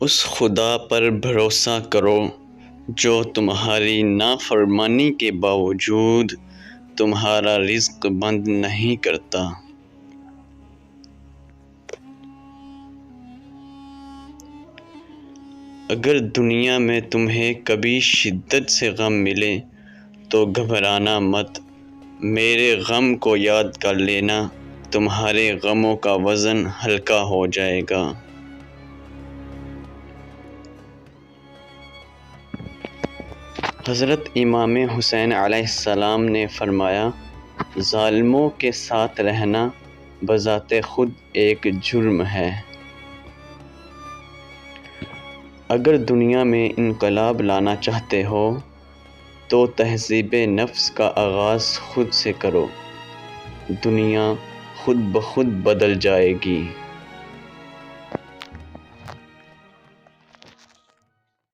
اس خدا پر بھروسہ کرو جو تمہاری نافرمانی کے باوجود تمہارا رزق بند نہیں کرتا۔ اگر دنیا میں تمہیں کبھی شدت سے غم ملے تو گھبرانا مت، میرے غم کو یاد کر لینا، تمہارے غموں کا وزن ہلکا ہو جائے گا۔ حضرت امام حسین علیہ السلام نے فرمایا، ظالموں کے ساتھ رہنا بذات خود ایک جرم ہے۔ اگر دنیا میں انقلاب لانا چاہتے ہو تو تہذیب نفس کا آغاز خود سے کرو، دنیا خود بخود بدل جائے گی۔